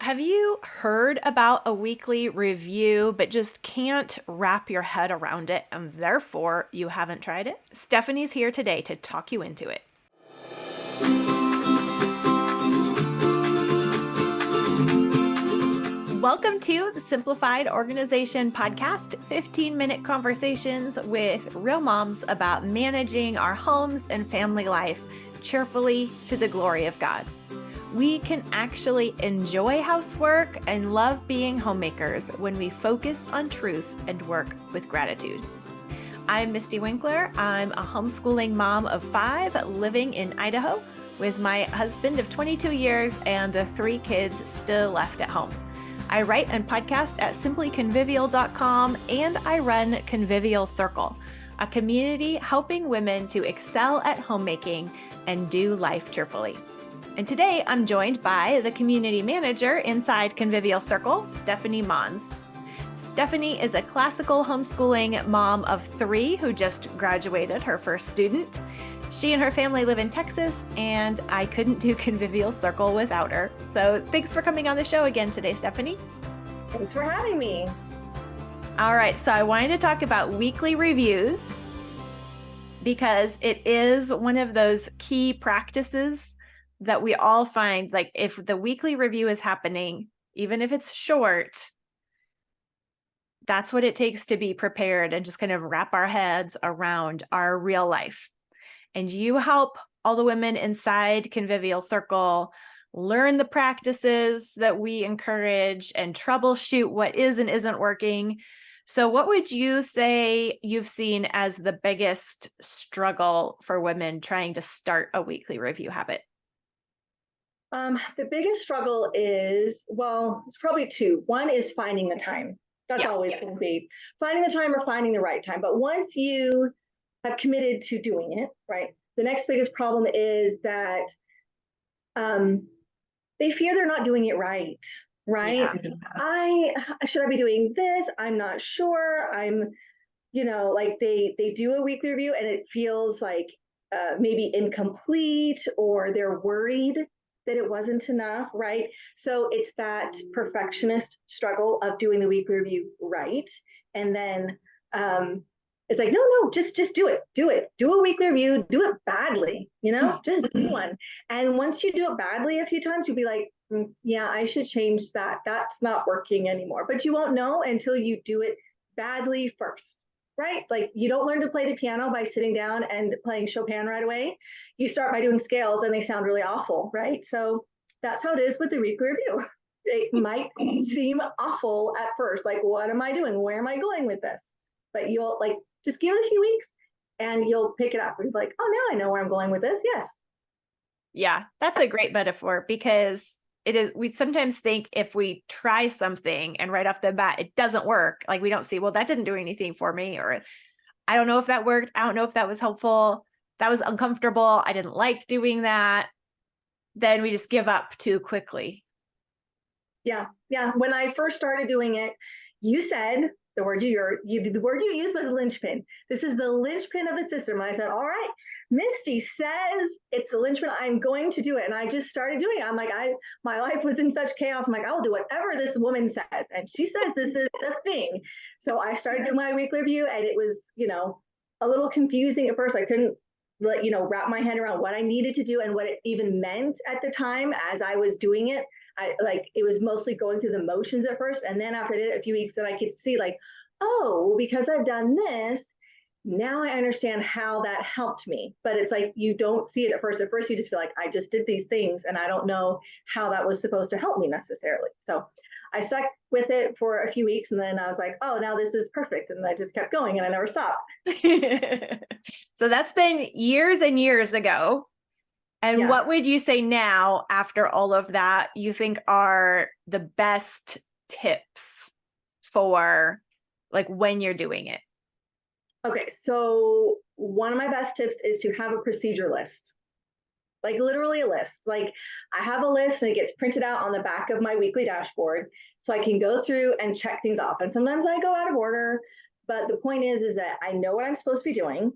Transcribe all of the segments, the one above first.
Have you heard about a weekly review, but just can't wrap your head around it, and therefore you haven't tried it? Stephanie's here today to talk you into it. Welcome to the Simplified Organization Podcast, 15-minute conversations with real moms about managing our homes and family life cheerfully to the glory of God. We can actually enjoy housework and love being homemakers when we focus on truth and work with gratitude. I'm Mystie Winckler. I'm a homeschooling mom of 5 living in Idaho with my husband of 22 years and the 3 kids still left at home. I write and podcast at simplyconvivial.com, and I run Convivial Circle, a community helping women to excel at homemaking and do life cheerfully. And today I'm joined by the community manager inside Convivial Circle, Stefani Mons. Stefani is a classical homeschooling mom of 3 who just graduated her first student. She and her family live in Texas, and I couldn't do Convivial Circle without her. So thanks for coming on the show again today, Stefani. Thanks for having me. All right, so I wanted to talk about weekly reviews because it is one of those key practices that we all find, like if the weekly review is happening, even if it's short, that's what it takes to be prepared and just kind of wrap our heads around our real life. And you help all the women inside Convivial Circle learn the practices that we encourage and troubleshoot what is and isn't working. So what would you say you've seen as the biggest struggle for women trying to start a weekly review habit? The biggest struggle is, well, it's probably 2. One is finding the time. That's always going to be finding the time or finding the right time. But once you have committed to doing it, right, the next biggest problem is that they fear they're not doing it right, right? Should I be doing this? I'm not sure. Like they do a weekly review and it feels like maybe incomplete, or they're worried that it wasn't enough, right? So it's that perfectionist struggle of doing the weekly review right. And then it's like, no, just do it. Do a weekly review, do it badly, just do one. And once you do it badly a few times, you'll be like, yeah, I should change that. That's not working anymore. But you won't know until you do it badly first. Right? Like you don't learn to play the piano by sitting down and playing Chopin right away. You start by doing scales and they sound really awful, right? So that's how it is with the weekly review. It might seem awful at first. Like, what am I doing? Where am I going with this? But you'll just give it a few weeks and you'll pick it up. And it's like, oh, now I know where I'm going with this. Yes. Yeah, that's a great metaphor because we sometimes think if we try something and right off the bat, it doesn't work. Like we don't see, well, that didn't do anything for me, or I don't know if that worked. I don't know if that was helpful. That was uncomfortable. I didn't like doing that. Then we just give up too quickly. Yeah. When I first started doing it, you said the word the word you used was Lynch Pin. This is the Lynch Pin of the system. And I said, all right, Mystie says it's the Lynch Pin. I'm going to do it. And I just started doing it. I'm like, my life was in such chaos. I'm like, I'll do whatever this woman says. And she says this is the thing. So I started doing my weekly review, and it was, a little confusing at first. I couldn't wrap my head around what I needed to do and what it even meant at the time as I was doing it. It was mostly going through the motions at first. And then after I did it a few weeks, then I could see well, because I've done this, now I understand how that helped me. But it's like, you don't see it at first. At first, you just feel like I just did these things and I don't know how that was supposed to help me necessarily. So I stuck with it for a few weeks, and then I was like, oh, now this is perfect. And I just kept going and I never stopped. So that's been years and years ago. And what would you say now, after all of that, you think are the best tips for when you're doing it? Okay, so one of my best tips is to have a procedure list. Literally a list. I have a list and it gets printed out on the back of my weekly dashboard so I can go through and check things off. And sometimes I go out of order, but the point is that I know what I'm supposed to be doing.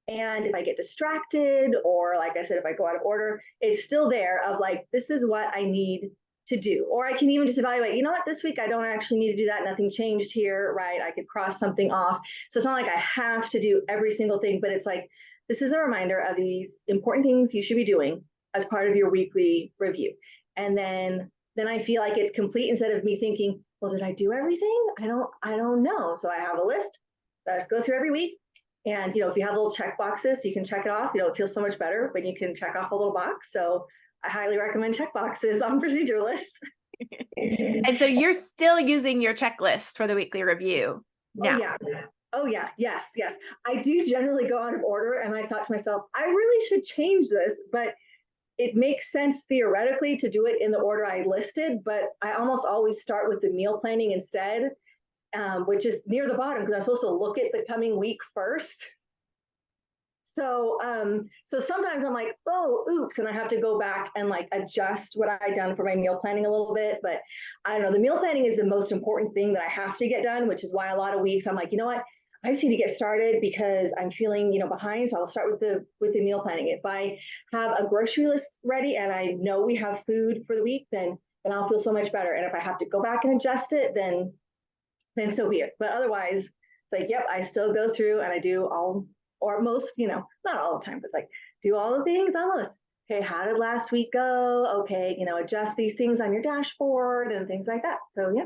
And if I get distracted, or like I said, if I go out of order, it's still there of this is what I need to do. Or I can even just evaluate, you know what, this week I don't actually need to do that. Nothing changed here, right? I could cross something off. So it's not like I have to do every single thing, but it's like, this is a reminder of these important things you should be doing as part of your weekly review. And then I feel like it's complete instead of me thinking, well, did I do everything? I don't know. So I have a list that I just go through every week. And, if you have little check boxes, you can check it off. It feels so much better when you can check off a little box. So I highly recommend check boxes on procedure lists. And so you're still using your checklist for the weekly review now. Oh yeah. Yes. I do generally go out of order. And I thought to myself, I really should change this, but it makes sense theoretically to do it in the order I listed, but I almost always start with the meal planning instead. Which is near the bottom because I'm supposed to look at the coming week first. So sometimes I'm like, oh, oops, and I have to go back and like adjust what I've done for my meal planning a little bit. But I don't know, the meal planning is the most important thing that I have to get done, which is why a lot of weeks I'm like, you know what, I just need to get started because I'm feeling, behind. So I'll start with the meal planning. If I have a grocery list ready and I know we have food for the week, then I'll feel so much better. And if I have to go back and adjust it, then so be it. But otherwise, it's like, yep, I still go through and I do all, or most, not all the time, but it's like, do all the things on the list. Okay, how did last week go? Okay, adjust these things on your dashboard and things like that. So yeah,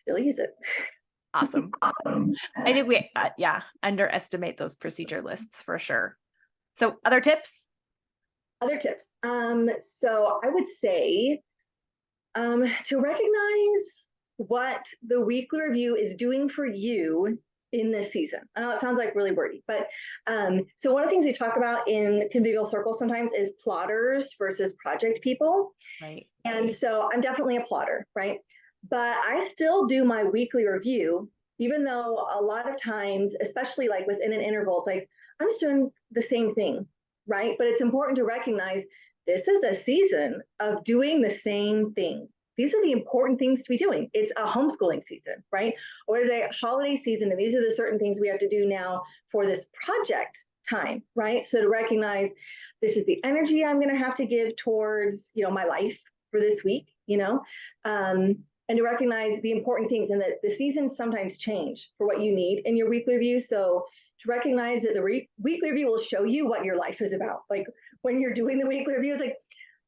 still use it. Awesome. I think we, underestimate those procedure lists for sure. So other tips? So I would say to recognize what the weekly review is doing for you in this season. I know it sounds like really wordy, but so one of the things we talk about in convivial circles sometimes is plotters versus project people. Right. And so I'm definitely a plotter, right? But I still do my weekly review, even though a lot of times, especially like within an interval, it's like, I'm just doing the same thing, right? But it's important to recognize this is a season of doing the same thing. These are the important things to be doing. It's a homeschooling season, right? Or it's a holiday season, and these are the certain things we have to do now for this project time, right? So to recognize this is the energy I'm going to have to give towards, my life for this week, and to recognize the important things and that the seasons sometimes change for what you need in your weekly review. So to recognize that the weekly review will show you what your life is about. Like when you're doing the weekly review, it's like,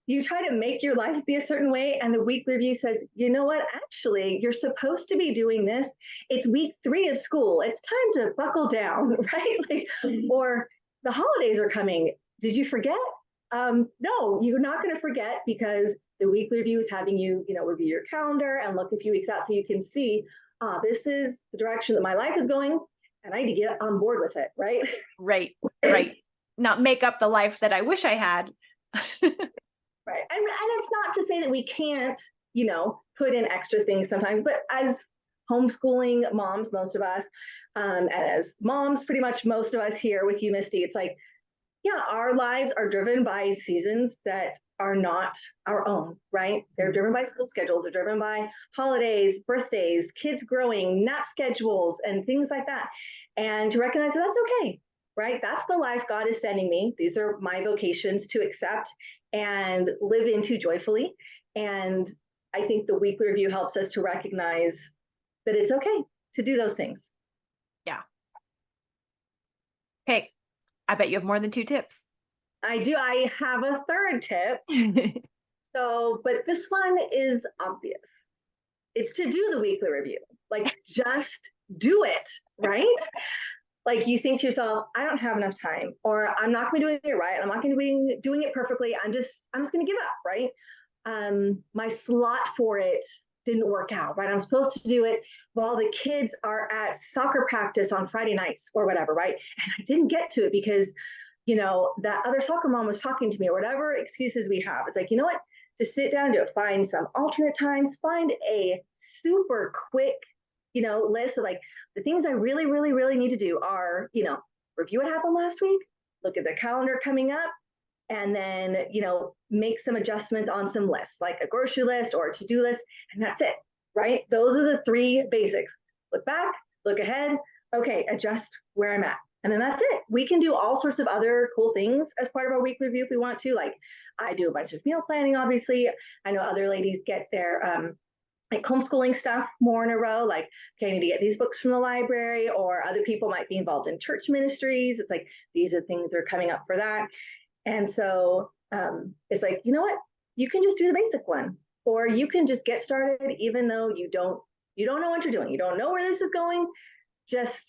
you try to make your life be a certain way, and the weekly review says, you know what, actually, you're supposed to be doing this. It's week 3 of school. It's time to buckle down, right? Or the holidays are coming. Did you forget? No, you're not going to forget because the weekly review is having you, review your calendar and look a few weeks out so you can see, this is the direction that my life is going, and I need to get on board with it, right? Right. Not make up the life that I wish I had. Right. And it's not to say that we can't, put in extra things sometimes, but as homeschooling moms, most of us, and as moms, pretty much most of us here with you, Mystie, it's like, yeah, our lives are driven by seasons that are not our own, right? They're driven by school schedules, they're driven by holidays, birthdays, kids growing, nap schedules, and things like that. And to recognize that that's okay, right? That's the life God is sending me. These are my vocations to accept and live into joyfully. And I think the weekly review helps us to recognize that it's okay to do those things. Yeah. Okay. I bet you have more than 2 tips. I do. I have a third tip. But this one is obvious. It's to do the weekly review. Like, just do it, right? Like you think to yourself, I don't have enough time, or I'm not going to be doing it right. I'm not going to be doing it perfectly. I'm just going to give up, right? My slot for it didn't work out, right? I'm supposed to do it while the kids are at soccer practice on Friday nights or whatever, right? And I didn't get to it because, that other soccer mom was talking to me or whatever excuses we have. It's like, you know what? Just sit down and do it. Find some alternate times. Find a super quick, list of like the things I really, really, really need to do are, review what happened last week, look at the calendar coming up, and then, make some adjustments on some lists, like a grocery list or a to-do list, and that's it, right? Those are the 3 basics. Look back, look ahead, okay, adjust where I'm at, And then that's it. We can do all sorts of other cool things as part of our weekly review if we want to. Like I do a bunch of meal planning, obviously. I know other ladies get their like homeschooling stuff more in a row. Like, okay, I need to get these books from the library, or other people might be involved in church ministries. It's like, these are things that are coming up for that. And so it's like, you know what? You can just do the basic one, or you can just get started, even though you don't know what you're doing. You don't know where this is going. Just,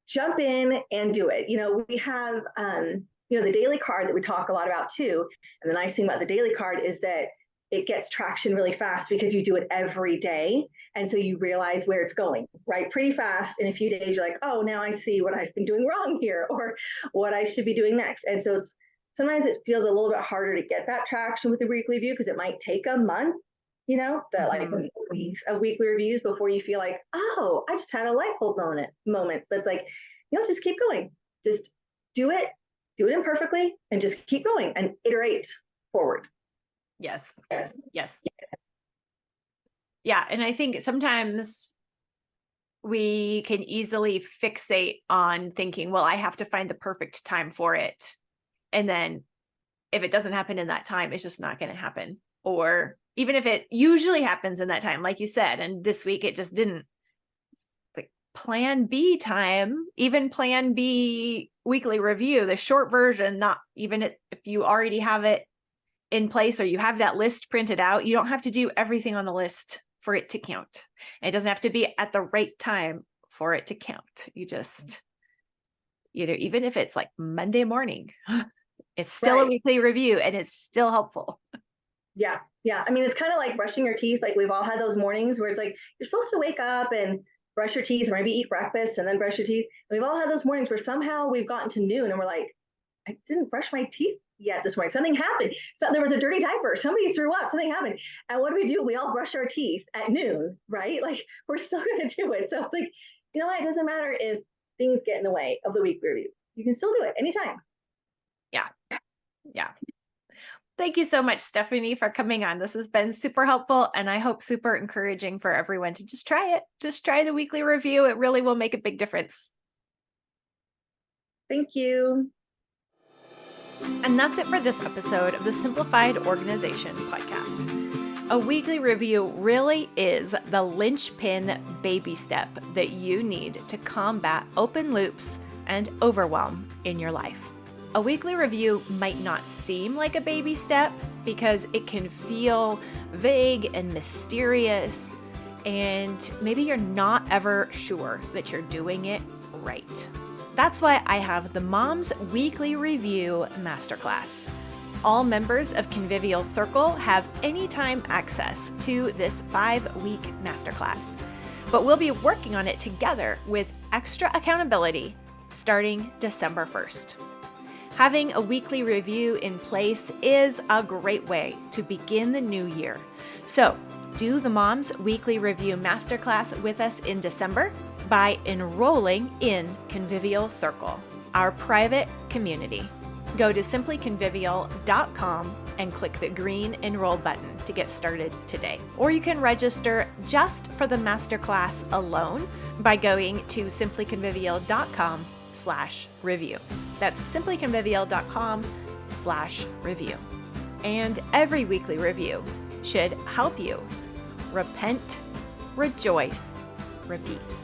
jump in and do it. We have, the daily card that we talk a lot about too. And the nice thing about the daily card is that it gets traction really fast because you do it every day. And so you realize where it's going, right? Pretty fast. In a few days, you're like, oh, now I see what I've been doing wrong here, or what I should be doing next. And so sometimes it feels a little bit harder to get that traction with the weekly review because it might take a month, like weeks of weekly reviews before you feel like, oh, I just had a light bulb moment. But it's like, just keep going. Just do it imperfectly, and just keep going and iterate forward. Yes. Yeah. And I think sometimes we can easily fixate on thinking, well, I have to find the perfect time for it. And then if it doesn't happen in that time, it's just not going to happen. Or even if it usually happens in that time, like you said, and this week it just didn't. Like plan B time, even plan B weekly review, the short version, not even if you already have it in place or you have that list printed out, you don't have to do everything on the list for it to count. It doesn't have to be at the right time for it to count. You just, even if it's like Monday morning, it's still a weekly review and it's still helpful. Yeah. I mean, it's kind of like brushing your teeth. Like we've all had those mornings where it's like, you're supposed to wake up and brush your teeth, or maybe eat breakfast and then brush your teeth. And we've all had those mornings where somehow we've gotten to noon and we're like, I didn't brush my teeth yet this morning. Something happened. So there was a dirty diaper. Somebody threw up. Something happened. And what do? We all brush our teeth at noon, right? Like we're still going to do it. So it's like, you know what? It doesn't matter if things get in the way of the weekly review. You can still do it anytime. Yeah. Thank you so much, Stefani, for coming on. This has been super helpful, and I hope super encouraging for everyone to just try it. Just try the weekly review. It really will make a big difference. Thank you. And that's it for this episode of the Simplified Organization podcast. A weekly review really is the Lynch Pin baby step that you need to combat open loops and overwhelm in your life. A weekly review might not seem like a baby step because it can feel vague and mysterious, and maybe you're not ever sure that you're doing it right. That's why I have the Mom's Weekly Review Masterclass. All members of Convivial Circle have anytime access to this 5-week masterclass, but we'll be working on it together with extra accountability starting December 1st. Having a weekly review in place is a great way to begin the new year. So do the Mom's Weekly Review Masterclass with us in December by enrolling in Convivial Circle, our private community. Go to simplyconvivial.com and click the green enroll button to get started today. Or you can register just for the masterclass alone by going to simplyconvivial.com/review. That's simplyconvivial.com/review. And every weekly review should help you repent, rejoice, repeat.